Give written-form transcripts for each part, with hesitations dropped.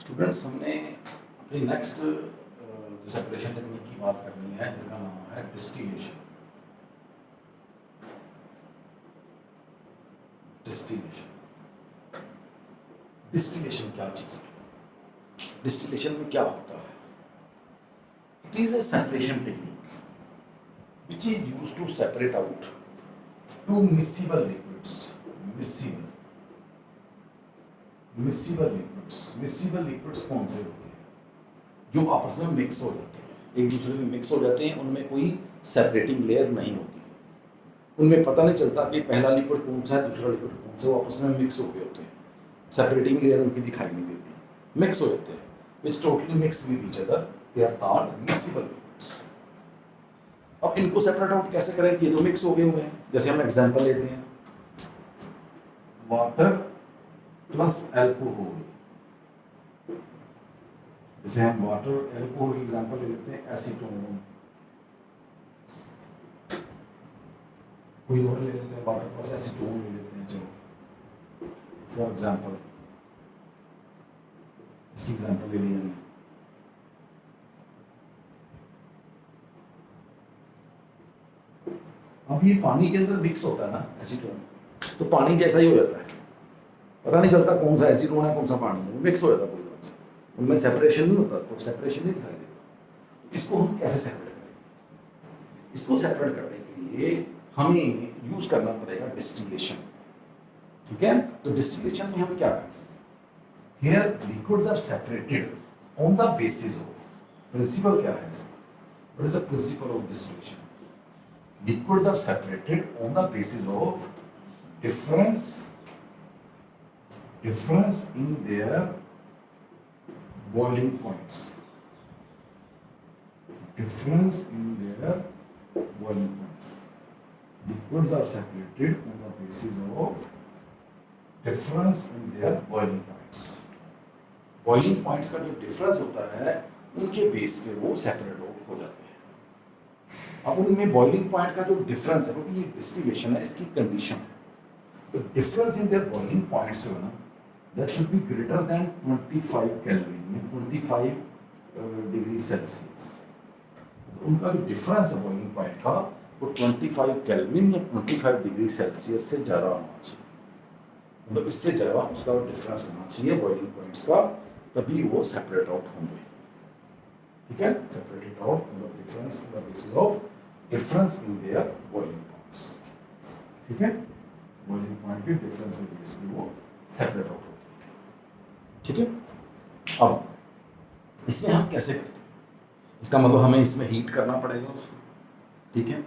Students, हमने अपनी next जो सेपरेशन टेक्निक की बात करनी है जिसका नाम है डिस्टिलेशन। डिस्टिलेशन डिस्टिलेशन क्या चीज़ है? डिस्टिलेशन में क्या होता है? It is a separation technique which is use to separate out two miscible liquids. Miscible liquids कौन से होते हैं? जो आपस में मिक्स हो जाते हैं, एक दूसरे में मिक्स हो जाते हैं, उनमें कोई सेपरेटिंग लेयर नहीं होती है, उनमें पता नहीं चलता कि पहला लिक्विड कौन सा है दूसरा लिक्विड कौन सा, वो आपस में मिक्स हो गए होते हैं, सेपरेटिंग लेयर उनकी दिखाई नहीं देती, मिक्स हो जाते हैं, which totally mix with each other, they are called miscible liquids. अब इनको सेपरेट आउट कैसे करें कि ये तो मिक्स हो गए हुए हैं? जैसे हम एग्जांपल लेते हैं, वाटर प्लस एल्कोहल। जैसे हम वाटर एल्कोहल की एग्जांपल ले लेते हैं, एसीटोन, कोई और ले लेते हैं, वाटर प्लस एसीटोन ले लेते हैं, चलो फॉर एग्जांपल इसकी एग्जांपल ले ली हमने। अब ये पानी के अंदर मिक्स होता है ना एसीटोन, तो पानी जैसा ही हो जाता है, पता नहीं चलता कौन सा एसीटोन है कौन सा पानी है, वो मिक्स हो जाता है पूरी तरह से, उनमें सेपरेशन नहीं होता, तो सेपरेशन नहीं दिखाई देता। तो इसको हम कैसे सेपरेट करें? इसको सेपरेट करने के लिए हमें यूज करना पड़ेगा डिस्टिलेशन। ठीक है, तो डिस्टिलेशन में हम क्या करते हैं? Here liquids are separated on the basis of, principle क्या है इसका? What is the principle of distillation? Liquids are separated on the basis of difference in their boiling points. Difference in their boiling points. Liquids are separated on the basis of difference in their boiling points. Boiling points का जो difference होता है उनके base पे वो separate हो जाते हैं। अब उनमें बॉइलिंग पॉइंट का जो डिफरेंस है, क्योंकि ये डिस्टिलेशन है, इसकी कंडीशन है, तो difference in their boiling points जो है ना, that should be greater than 25 kelvin, 25 degree Celsius. उनका जो डिफरेंस है बॉइलिंग पॉइंट का, वो 25 केल्विन या 25 डिग्री सेल्सियस से ज़्यादा होना चाहिए, मतलब इससे ज़्यादा उसका डिफरेंस होना चाहिए बॉइलिंग पॉइंट्स का, तभी वो सेपरेट आउट होंगे। ठीक है, separated out the difference in the basis of difference in their boiling points. ठीक है, बॉइलिंग पॉइंट के डिफरेंस के बेस पे वो सेपरेट आउट होते हैं। ठीक है, अब इसमें हम कैसे करते हैं? इसका मतलब हमें इसमें हीट करना पड़ेगा उसको, ठीक है,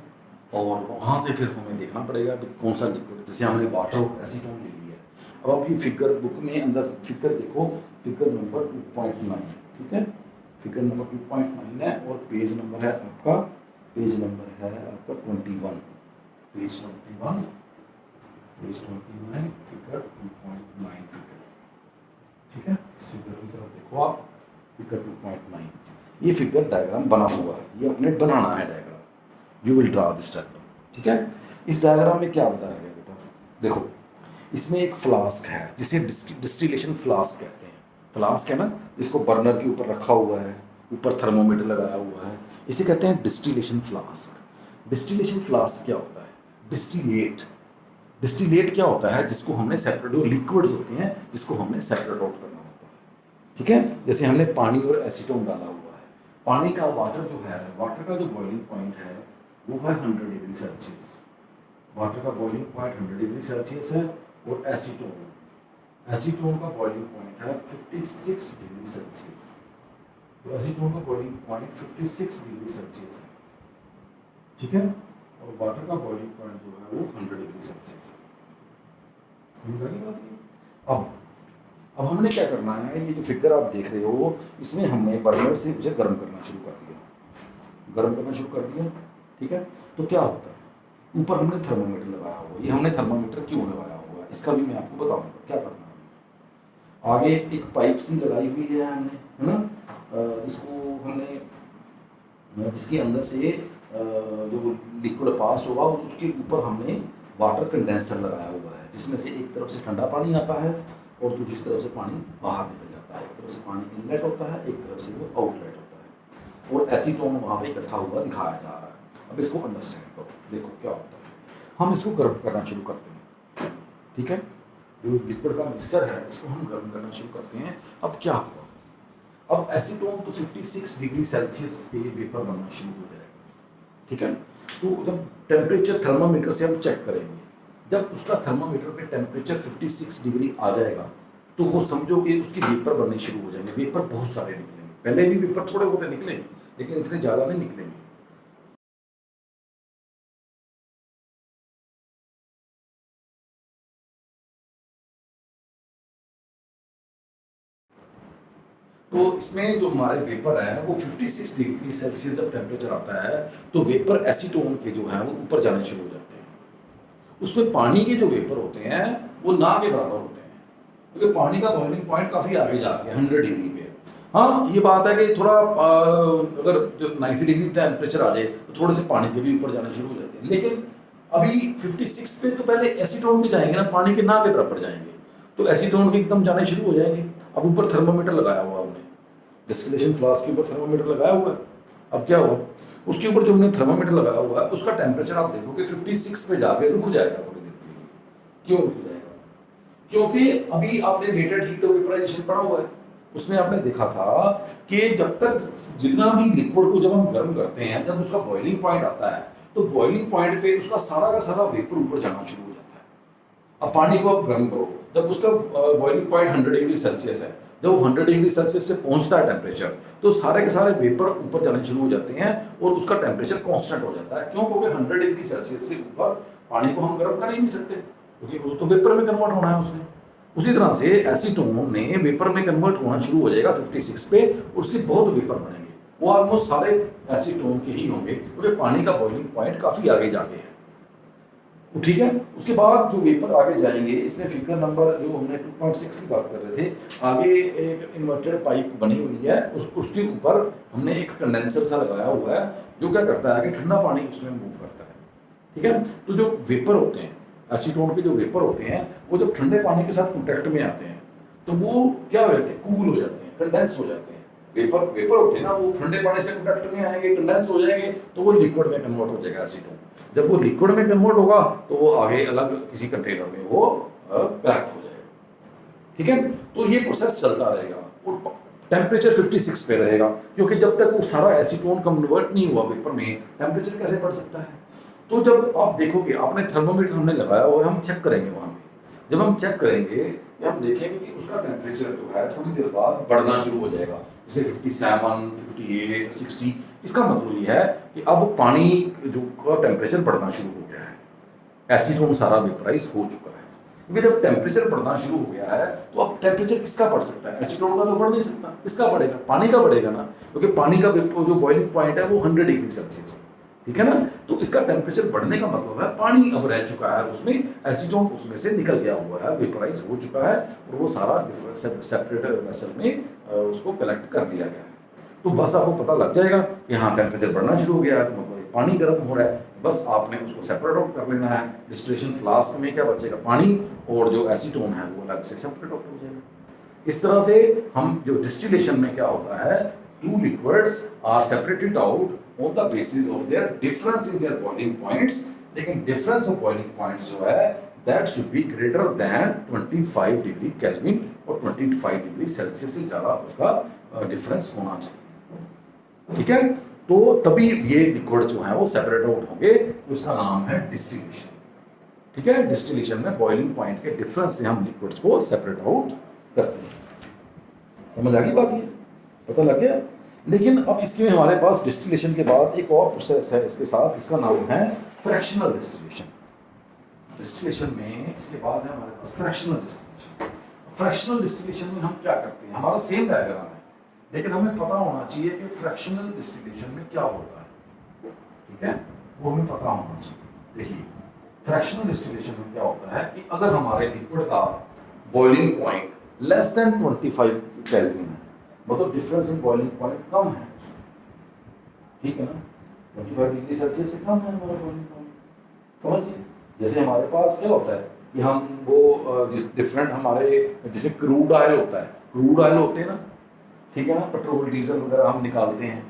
और वहाँ से फिर हमें देखना पड़ेगा कि कौन सा लिक्विड, जैसे हमने वाटर एसीटोन ले लिया है। अब आप ये फिगर बुक में अंदर फिगर देखो, फिगर नंबर 2.9, ठीक है, फिगर नंबर 2.9 है, और पेज नंबर है आपका 21, पेज 29, फिगर 2.9 फिगर। ठीक है, इस फिगर की तरफ देखो आप, फिगर 2.9, ये फिगर डायग्राम बना हुआ है, ये अपने बनाना है diagram, you will draw this diagram. ठीक है, इस डायग्राम में क्या बताया गया बेटा? देखो, इसमें एक फ्लास्क है जिसे डिस्टिलेशन फ्लास्क कहते हैं। फ्लास्क है ना, जिसको बर्नर के ऊपर रखा हुआ है, ऊपर थर्मोमीटर लगाया हुआ है, इसे कहते हैं डिस्टिलेशन फ्लास्क। डिस्टिलेशन फ्लास्क क्या होता है? डिस्टिलेट क्या होता है? जिसको हमने सेपरेट, जो लिक्विड्स होते हैं जिसको हमने सेपरेट आउट करना होता है। ठीक है, जैसे हमने पानी और एसीटोन डाला हुआ है, पानी का वाटर जो है, वाटर का जो बॉइलिंग पॉइंट है वो है 100 डिग्री सेल्सियस, वाटर का बॉइलिंग पॉइंट 100 डिग्री सेल्सियस है, और एसीटोन का बॉइलिंग पॉइंट है 56 डिग्री सेल्सियस। तो एसीटोन का बॉइलिंग पॉइंट 56 डिग्री सेल्सियस है, ठीक है, और वाटर का बॉइलिंग पॉइंट जो है वो 100 डिग्री सेल्सियस है। समझ आई बात है? अब हमने क्या करना है, ये जो फिगर आप देख रहे हो, इसमें हमने बर्नर से उसे गर्म करना शुरू कर दिया। ठीक है, तो क्या होता है, ऊपर हमने थर्मोमीटर लगाया हुआ है। ये हमने थर्मोमीटर क्यों लगाया हुआ है, इसका भी मैं आपको बताऊंगा क्या करना है। आगे एक पाइप सी लगाई हुई है हमने, है ना, जिसको हमने, जिसके अंदर से जो लिक्विड पास होगा उसके ऊपर हमने वाटर कंडेंसर लगाया हुआ है, जिसमें से एक तरफ से ठंडा पानी आता है और दूसरी तरफ से पानी बाहर निकल जाता है। एक तरफ से पानी इनलेट होता है, एक तरफ से वो आउटलेट होता है, और एसीटोन वहाँ पे इकट्ठा हुआ दिखाया जा रहा है। अब इसको अंडरस्टैंड करो, देखो क्या होता है। हम इसको गर्म करना शुरू करते हैं, ठीक है, जो लिक्विड का मिक्सचर है इसको हम गर्म करना शुरू करते हैं। अब क्या होगा, अब एसीटोन तो 56 डिग्री सेल्सियस पे वेपर बनना शुरू हो जाएगा, ठीक है। तो जब टेम्परेचर थर्मामीटर से हम चेक करेंगे, जब उसका थर्मामीटर पे टेम्परेचर 56 डिग्री आ जाएगा तो वो समझो कि उसकी वेपर बनने शुरू हो जाएंगे। वेपर बहुत सारे निकलेंगे, पहले भी वेपर थोड़े बहुत निकलेंगे लेकिन इतने ज़्यादा नहीं निकलेंगे। तो इसमें जो हमारे वेपर है वो 56 डिग्री सेल्सियस जब टेम्परेचर आता है तो वेपर एसीटोन के जो है वो ऊपर जाने शुरू हो जाते हैं। उसमें पानी के जो वेपर होते हैं वो ना के बराबर होते हैं, क्योंकि पानी का बॉइलिंग पॉइंट काफ़ी आगे जाके 100 डिग्री पे। हाँ, ये बात है कि थोड़ा अगर जो 90 डिग्री टेम्परेचर आ जाए तो थोड़े से पानी के भी ऊपर जाने शुरू हो जाते हैं, लेकिन अभी 56 पे तो पहले एसीटोन के जाएंगे ना, पानी के ना के बराबर जाएंगे, तो एसीटोन के एकदम जाने शुरू हो जाएंगे। अब ऊपर थर्मामीटर लगाया हुआ हमने, डिस्टिलेशन फ्लास्क के ऊपर थर्मामीटर लगाया हुआ है। अब क्या हुआ, उसके ऊपर जो हमने थर्मामीटर लगाया हुआ है उसका टेम्परेचर आप देखोगे 56 पे जाके रुक जाएगा थोड़ी देर के लिए। क्यों रुक जाएगा, क्योंकि अभी आपने रेटेड हीट ऑफ वेपराइजेशन पढ़ा हुआ है, उसमें आपने देखा था कि जब तक जितना भी लिक्विड को जब हम गर्म करते हैं, जब उसका बॉइलिंग पॉइंट आता है तो बॉइलिंग पॉइंट पे उसका सारा का सारा वेपर ऊपर जाना शुरू हो जाता है। अब पानी को आप गर्म करो, जब उसका बॉइलिंग पॉइंट 100 डिग्री सेल्सियस है, जब वो 100 डिग्री सेल्सियस पे पहुंचता है टेम्परेचर, तो सारे के सारे वेपर ऊपर जाने शुरू हो जाते हैं और उसका टेम्परेचर कांस्टेंट हो जाता है। क्यों, क्योंकि 100 डिग्री सेल्सियस से ऊपर पानी को हम गर्म कर ही नहीं सकते, क्योंकि वो तो वेपर में कन्वर्ट होना है उसने। उसी तरह से एसीटोन ने वेपर में कन्वर्ट होना शुरू हो जाएगा 56 पे, और उसके बहुत वेपर बनेंगे, वो ऑलमोस्ट सारे एसीटोन के ही होंगे, क्योंकि पानी का बॉइलिंग पॉइंट काफ़ी आगे जाके है, ठीक है। उसके बाद जो वेपर आगे जाएंगे, इसमें फिगर नंबर जो हमने 2.6 की बात कर रहे थे, आगे एक इन्वर्टेड पाइप बनी हुई है, उसके ऊपर हमने एक कंडेंसर सा लगाया हुआ है जो क्या करता है कि ठंडा पानी उसमें मूव करता है, ठीक है। तो जो वेपर होते हैं, एसीटोन के जो वेपर होते हैं, वो जब ठंडे पानी के साथ कॉन्टैक्ट में आते हैं तो वो क्या हो जाते हैं, कूल हो जाते हैं, कंडेंस हो जाते हैं। वेपर वेपर होते हैं ना, वो ठंडे पानी से कॉन्टैक्ट में आएंगे, कंडेंस हो जाएंगे, तो वो लिक्विड में कन्वर्ट हो जाएगा एसीटोन। जब वो लिक्विड में कन्वर्ट होगा तो वो आगे अलग किसी कंटेनर में वो पैक हो जाएगा, ठीक है। तो ये प्रोसेस चलता रहेगा और टेम्परेचर 56 पे रहेगा, क्योंकि जब तक वो सारा एसीटोन कन्वर्ट नहीं हुआ वेपर में, टेम्परेचर कैसे बढ़ सकता है। तो जब आप देखोगे, आपने थर्मोमीटर हमने लगाया हुआ है, हम चेक करेंगे वहाँ पे, जब हम चेक करेंगे या हम देखेंगे कि उसका टेम्परेचर जो है थोड़ी देर बाद बढ़ना शुरू हो जाएगा, जैसे 57, 58, 60। इसका मतलब ये है कि अब पानी जो का टेम्परेचर बढ़ना शुरू हो गया है, एसीटोन सारा वेपराइज हो चुका है। क्योंकि जब टेम्परेचर बढ़ना शुरू हो गया है तो अब टेम्परेचर किसका बढ़ सकता है, एसीटोन का तो बढ़ नहीं सकता, किसका बढ़ेगा, पानी का बढ़ेगा ना, क्योंकि पानी का जो बॉइलिंग पॉइंट है वो 100 डिग्री सेल्सियस है, ठीक है ना। तो इसका टेम्परेचर बढ़ने का मतलब है पानी अब रह चुका है उसमें, एसीटोन उसमें से निकल गया हुआ है, वेपराइज हो चुका है, और वो सारा सेपरेटर वेसल में उसको कलेक्ट कर दिया गया है। तो बस आपको पता लग जाएगा कि हाँ टेम्परेचर बढ़ना शुरू हो गया है, तो मतलब पानी गर्म हो रहा है, बस आपने उसको सेपरेट आउट कर लेना है। डिस्टिलेशन फ्लास्क में क्या बचेगा, पानी, और जो एसीटोन है वो अलग से सेपरेट आउट हो जाएगा। इस तरह से हम जो डिस्टिलेशन में क्या होता है, two liquids are separated out on the basis of their difference in their boiling points, लेकिन डिफरेंस ऑफ बॉइलिंग पॉइंट्स जो है that should be greater than 25 degree kelvin, और 25 डिग्री सेल्सियस से ज़्यादा उसका डिफरेंस होना चाहिए, ठीक है। तो तभी ये लिक्विड जो है वो सेपरेट आउट होंगे, उसका नाम है डिस्टिलेशन, ठीक है। डिस्टिलेशन में बॉइलिंग पॉइंट के डिफरेंस से हम लिक्विड्स को सेपरेट आउट करते हैं। समझ आ गई बात, ये पता लग गया। लेकिन अब इसके में हमारे पास डिस्टिलेशन के बाद एक और प्रोसेस है इसके साथ, इसका नाम है फ्रैक्शनल डिस्टिलेशन। डिस्टिलेशन में इसके बाद है हमारे पास फ्रैक्शनल डिस्टिलेशन। फ्रैक्शनल डिस्टिलेशन में हम क्या करते हैं, हमारा सेम डायग्राम है, लेकिन हमें पता होना चाहिए कि फ्रैक्शनल डिस्टिलेशन में क्या होता है, ठीक है, वो हमें पता होना चाहिए। देखिए, फ्रैक्शनल डिस्टिलेशन में क्या होता है कि अगर हमारे लिक्विड का boiling point less than 25 kelvin है, मतलब डिफरेंस इन बॉइलिंग पॉइंट कम है उसमें, ठीक है ना, 25 डिग्री सेल्सियस से कम है हमारा बॉइलिंग पॉइंट, समझिए। जैसे हमारे पास क्या होता है कि हम वो डिफरेंट हमारे जैसे क्रूड ऑयल होता है, क्रूड ऑयल होते हैं ना, ठीक है ना, पेट्रोल डीजल वगैरह हम निकालते हैं,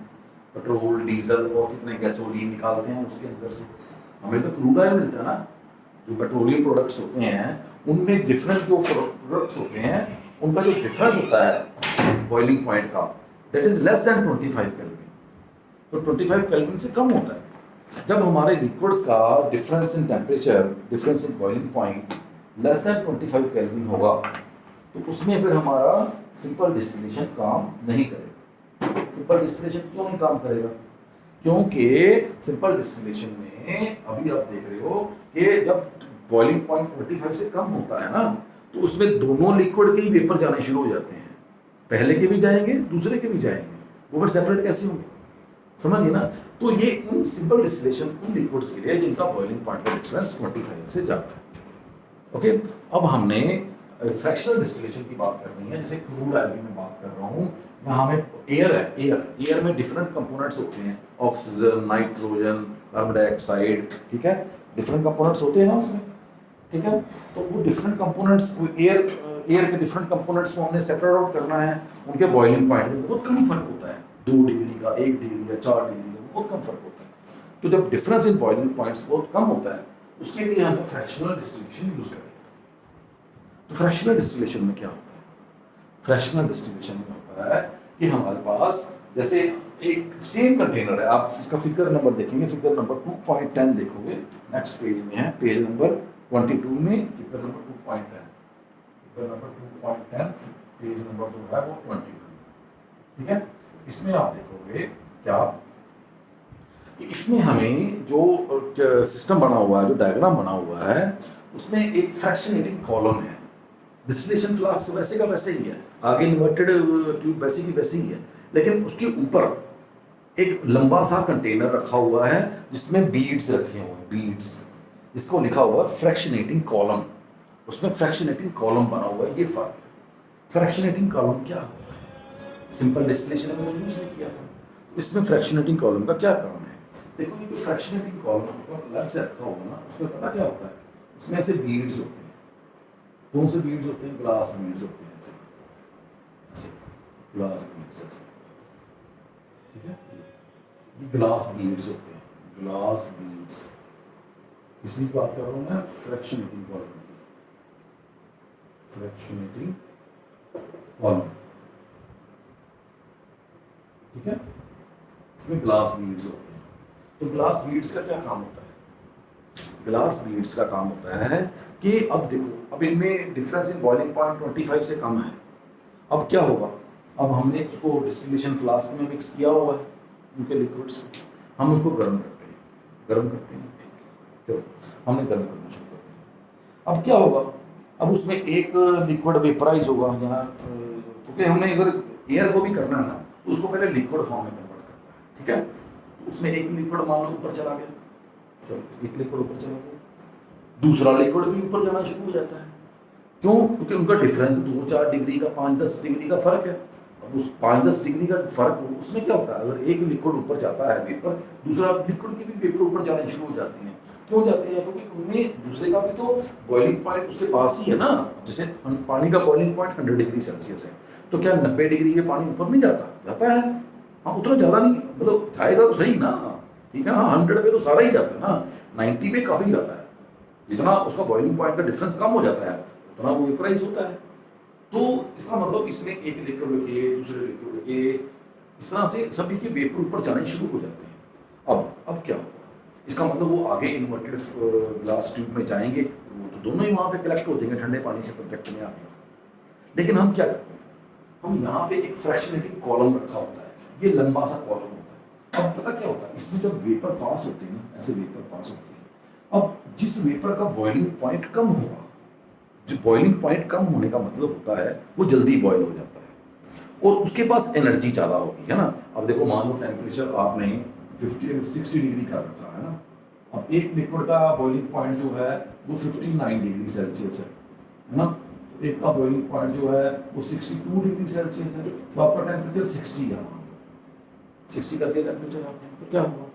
पेट्रोल डीजल और कितने गैसोलीन निकालते हैं उसके अंदर से, हमें तो क्रूड ऑयल मिलता है ना। जो पेट्रोलियम प्रोडक्ट्स होते हैं उनमें डिफरेंट जो प्रोडक्ट्स होते हैं उनका जो डिफरेंस होता है बॉइलिंग पॉइंट का, that is less than 25 kelvin. तो 25 केल्विन से कम होता है। जब हमारे लिक्विड्स का difference in temperature, difference in boiling point less than 25 kelvin होगा तो उसमें फिर हमारा सिंपल डिस्टिलेशन काम नहीं करेगा। सिंपल डिस्टिलेशन क्यों नहीं काम करेगा? क्योंकि सिंपल डिस्टिलेशन में अभी आप देख रहे हो कि जब बॉइलिंग पॉइंट 25 से कम होता है ना तो उसमें दोनों लिक्विड के ही वेपर जाने शुरू हो जाते हैं, पहले के भी जाएंगे दूसरे के भी जाएंगे, वो फिर सेपरेट कैसे होंगे? समझिए ना। तो ये उन सिंपल डिस्टिलेशन उन लिक्विड्स के लिए जिनका बॉइलिंग पॉइंट का डिफरेंस 25 से ज़्यादा है। ओके, अब हमने फ्रैक्शनल डिस्टिलेशन की बात करनी है। जैसे क्रूड ऑयल की मैं बात कर रहा हूँ, यहाँ हमें एयर है, एयर में डिफरेंट कंपोनेंट्स होते हैं, ऑक्सीजन, नाइट्रोजन, कार्बन डाइऑक्साइड, ठीक है, डिफरेंट कंपोनेंट्स होते हैं ना उसमें, ठीक है। तो वो डिफरेंट कंपोनेंट्स को एयर के डिफरेंट कंपोनेंट्स को हमने सेपरेट आउट करना है, उनके बॉइलिंग पॉइंट में बहुत कम फर्क होता है, 2 डिग्री का, 1 डिग्री का, 4 डिग्री का, बहुत कम फर्क होता है। तो जब डिफरेंस इन बॉइलिंग पॉइंट्स बहुत कम होता है उसके लिए हमें फ्रैक्शनल डिस्टिलेशन यूज करेंगे। तो फ्रैक्शनल डिस्टिलेशन में क्या होता है? फ्रैक्शनल डिस्टिलेशन में होता है कि हमारे पास जैसे एक सेम कंटेनर है, आप इसका फिगर नंबर देखेंगे, फिगर नंबर 2.10 देखोगे, नेक्स्ट पेज में है, पेज नंबर 22 में figure number 2.10, figure number 2.10, page number जो है वो 22, ठीक है। इसमें आप देखोगे क्या कि इसमें हमें जो सिस्टम बना हुआ है, जो डायग्राम बना हुआ है, उसमें एक फ्रैक्शनेटिंग कॉलम है। डिस्टिलेशन फ्लास्क वैसे का वैसे ही है, आगे इन्वर्टेड ट्यूब वैसी की वैसी ही है, लेकिन उसके ऊपर एक लंबा सा कंटेनर रखा हुआ है जिसमें बीड्स रखे हुए हैं, बीड्स, जिसको लिखा हुआ है फ्रैक्शनेटिंग कॉलम। उसमें फ्रैक्शनेटिंग कॉलम बना हुआ है, ये फर्क है। फ्रैक्शनेटिंग कॉलम क्या होता है? सिंपल डिस्टिलेशन में तो यूज नहीं किया था, तो इसमें फ्रैक्शनेटिंग कॉलम का क्या काम है? देखो, ये जो फ्रैक्शनेटिंग कॉलम अलग से रखा होगा ना, उसमें पता क्या होता है, उसमें ऐसे बीड्स होते हैं। कौन से बीड्स होते हैं? ग्लास बीड्स होते हैं, ऐसे ग्लास बीड्स ऐसे, ठीक है, ये ग्लास बीड्स होते हैं, ग्लास बीड्स। इसकी बात कर रहा हूँ मैं फ्रैक्शनेटिंग कॉलम की, फ्रैक्शनेटिंग कॉलम, ठीक है, इसमें ग्लास बीड्स होते हैं। तो ग्लास बीड्स का क्या काम होता है? ग्लास बीड्स का काम होता है कि अब देखो, अब इनमें डिफरेंस इन बॉइलिंग पॉइंट 25 से कम है। अब क्या होगा? अब हमने उसको डिस्टिलेशन फ्लास्क में मिक्स किया हुआ है, उनके लिक्विड्स को, हम उनको गर्म करते हैं, ठीक है, तो हमने गर्म करना शुरू कर दिया। अब क्या होगा? अब उसमें एक लिक्विड वेपराइज होगा यहाँ, क्योंकि हमने अगर एयर को भी करना है ना तो उसको पहले लिक्विड फॉर्म में कन्वर्ट करना है, ठीक है। तो उसमें एक लिक्विड मान लो ऊपर चला गया, चलो एक लिक्विड ऊपर चला गया, दूसरा लिक्विड भी ऊपर जाना शुरू हो जाता है। क्यों? क्योंकि उनका डिफरेंस 2-4 डिग्री का, 5-10 डिग्री का फर्क है। अब उस 5-10 डिग्री का फर्क हो, उसमें क्या होता है, अगर एक लिक्विड ऊपर जाता है वेपर, दूसरा लिक्विड की भी वेपर ऊपर जाने शुरू हो जाती हैं। क्यों जाती है? क्योंकि उनमें दूसरे का भी तो बॉइलिंग पॉइंट उसके पास ही है ना। जैसे पानी का बॉइलिंग पॉइंट 100 डिग्री सेल्सियस है, तो क्या 90 डिग्री में पानी ऊपर नहीं जाता? जाता है, हाँ, उतना ज़्यादा नहीं, मतलब जाएगा तो सही ना, ठीक है ना, 100 पे तो सारा ही जाता है ना, 90 पे काफ़ी जाता है। जितना उसका बॉइलिंग पॉइंट का डिफरेंस कम हो जाता है उतना वो वेपराइज होता है। तो इसका मतलब इसमें एक लिक्विड के दूसरे लिक्विड के इस तरह से सभी के वेपर ऊपर जाने शुरू हो जाते हैं। अब क्या होगा? इसका मतलब वो आगे इन्वर्टेड ग्लास ट्यूब में जाएंगे, वो तो दोनों ही वहाँ पे कलेक्ट हो जाएंगे, ठंडे पानी से कॉन्टेक्ट में आके। लेकिन हम क्या करते हैं, हम यहाँ पे एक फ्रैक्शनेटिंग कॉलम रखा होता है, ये लंबा सा कॉलम होता है। अब पता क्या होता है, इसमें जब वेपर पास होते हैं, ऐसे वेपर पास होते हैं, अब जिस वेपर का बॉइलिंग पॉइंट कम होगा, जो बॉइलिंग पॉइंट कम होने का मतलब होता है वो जल्दी बॉयल हो जाता है और उसके पास एनर्जी ज़्यादा होगी, है ना। अब देखो, मान लो टेम्परेचर आपने 60 डिग्री का रखा है ना, अब एक लिक्विड का बॉइलिंग पॉइंट जो है वो 59 डिग्री सेल्सियस है ना, एक का बॉइलिंग पॉइंट जो है वो 62 डिग्री सेल्सियस है, तो आपका टेम्परेचर 60 है, 60 कर दिया टेम्परेचर आपने, तो क्या हुआ?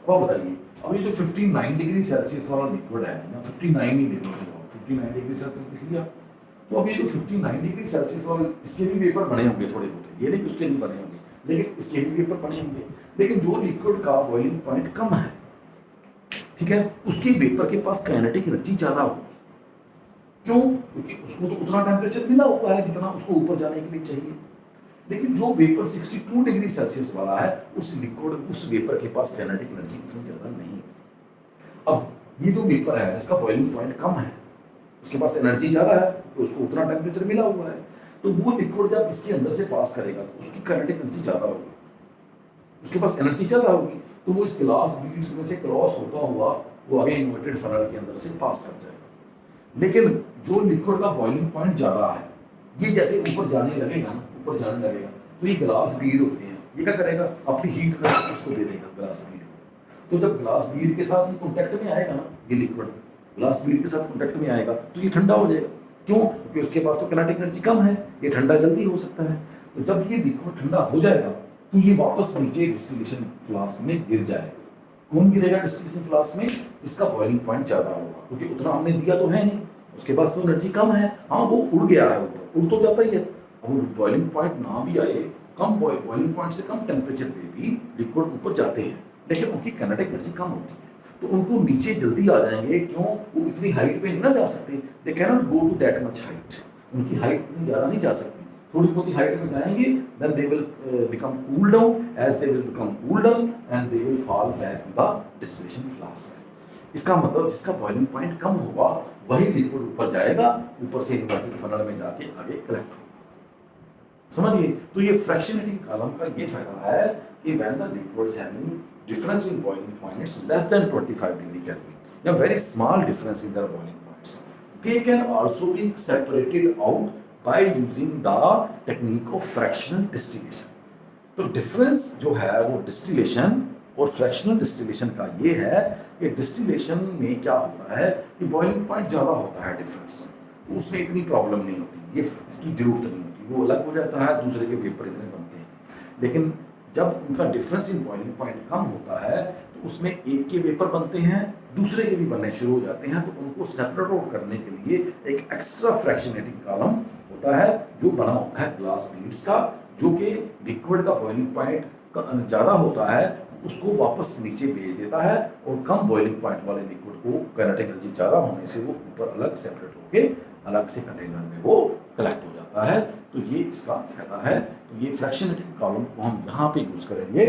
अब बताइए, अभी जो 59 डिग्री सेल्सियस वाला लिक्विड है ना, 59 ही डिग्री, 59 डिग्री सेल्सियस लिख लिया। तो अब ये जो 59 डिग्री सेल्सियस और इसके भी वेपर बने होंगे थोड़े बहुत, ये नहीं कि उसके नहीं बने होंगे, लेकिन इसके भी वेपर बने होंगे। लेकिन जो लिक्विड का बॉइलिंग पॉइंट कम है, ठीक है, उसके वेपर के पास काइनेटिक एनर्जी ज़्यादा होगी। क्यों? क्योंकि उसको तो उतना टेम्परेचर मिला हुआ है जितना उसको ऊपर जाने के लिए चाहिए। लेकिन जो वेपर 62 डिग्री सेल्सियस वाला है, उस लिक्विड उस वेपर के पास काइनेटिक एनर्जी उतनी ज़्यादा नहीं है। अब ये जो वेपर है इसका बॉइलिंग पॉइंट कम है, उसके पास एनर्जी ज़्यादा है, तो उसको उतना टेम्परेचर मिला हुआ है, तो वो लिक्विड जब इसके अंदर से पास करेगा तो उसकी काइनेटिक एनर्जी ज़्यादा होगी, उसके पास एनर्जी ज़्यादा होगी, तो वो इस ग्लास बीड्स में से क्रॉस होता हुआ वो आगे इन्वर्टेड फनल के अंदर से पास कर जाएगा। लेकिन जो लिक्विड का बॉइलिंग पॉइंट ज़्यादा है, ये जैसे ऊपर जाने लगेगा ना, ऊपर जाने लगेगा, तो ये ग्लास बीड होते हैं, ये क्या करेगा, अपनी हीट उसको दे देगा ग्लास बीड को। तो जब ग्लास बीड के साथ ये कॉन्टैक्ट में आएगा ना, ये लिक्विड ग्लास बीड के साथ कॉन्टैक्ट में आएगा तो ये ठंडा हो जाएगा। क्यों? क्योंकि उसके पास तो काइनेटिक एनर्जी कम है, ये ठंडा जल्दी हो सकता है। तो जब ये लिक्विड ठंडा हो जाएगा तो ये वापस नीचे डिस्टिलेशन फ्लास्क में गिर जाएगा। कौन गिरेगा डिस्टिलेशन फ्लास्क में? जिसका बॉइलिंग पॉइंट ज़्यादा होगा, क्योंकि उतना हमने दिया तो है नहीं, उसके पास तो एनर्जी कम है। हाँ, वो उड़ गया है ऊपर, उड़ तो जाता ही है। अब बॉइलिंग पॉइंट ना भी आए, कम बॉइलिंग पॉइंट से कम टेम्परेचर पे भी लिक्विड ऊपर जाते हैं, लेकिन उनकी काइनेटिक एनर्जी कम होती है, तो उनको नीचे जल्दी आ जाएंगे। क्यों? वो इतनी हाइट पे नहीं ना जा सकते, they can not go to that much height, उनकी हाइट इतनी ज़्यादा नहीं जा सकती, थोड़ी बहुत हाइट में जाएंगे, then they will become cool down, as they will become cool down and they will fall back to the distillation flask. इसका मतलब जिसका बॉइलिंग पॉइंट कम होगा वही लिक्विड ऊपर जाएगा, ऊपर से इन्वर्टेड फनल में जाके आगे कलेक्ट होगा। समझिए? तो ये फ्रैक्शनेटिंग कॉलम का ये फायदा है कि when the liquid is having difference in boiling points less than 25 degree Kelvin, a very small difference in their boiling points, they can also be separated out by using the technique of fractional distillation. तो difference जो है वो distillation और fractional distillation का ये है कि distillation में क्या होता है कि बॉइलिंग पॉइंट ज़्यादा होता है डिफरेंस, तो उसमें इतनी प्रॉब्लम नहीं होती, ये इसकी जरूरत नहीं होती, वो अलग हो जाता है, दूसरे के वेपर इतने बनते हैं। लेकिन जब उनका डिफरेंस इन बॉइलिंग पॉइंट कम होता है तो उसमें एक के वेपर बनते हैं, दूसरे के भी बनने शुरू हो जाते हैं, तो उनको सेपरेट आउट करने के लिए एक एक्स्ट्रा फ्रैक्शनेटिंग कॉलम होता है जो बना होता है ग्लास बीड्स का, जो कि लिक्विड का बॉइलिंग पॉइंट ज़्यादा होता है उसको वापस नीचे भेज देता है, और कम बॉइलिंग पॉइंट वाले लिक्विड को काइनेटिक एनर्जी ज़्यादा होने से वो ऊपर अलग सेपरेट होके अलग से कंटेनर में वो कलेक्ट हो जाता है। तो ये इसका फायदा है। तो ये फ्रैक्शनेटिंग कॉलम को हम यहाँ पे यूज़ करेंगे,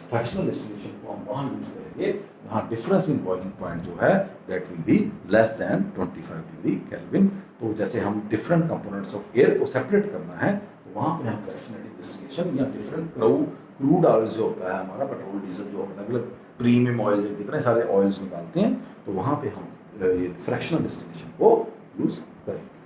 फ्रैक्शनल डिस्टिलेशन को हम वहाँ यूज़ करेंगे जहाँ डिफरेंस इन बॉइलिंग पॉइंट जो है that will be less than 25 degree kelvin. तो जैसे हम डिफरेंट कंपोनेंट्स ऑफ एयर को सेपरेट करना है तो वहाँ पे हम फ्रैक्शनेटिंग डिस्टिलेशन या डिफरेंट क्रूड ऑयल जो होता है हमारा, पेट्रोल डीजल जो अलग अलग प्रीमियम ऑयल जो जितने सारे ऑयल्स निकालते हैं, तो वहाँ पे हम ये फ्रैक्शनल डिस्टिलेशन को यूज़ करेंगे।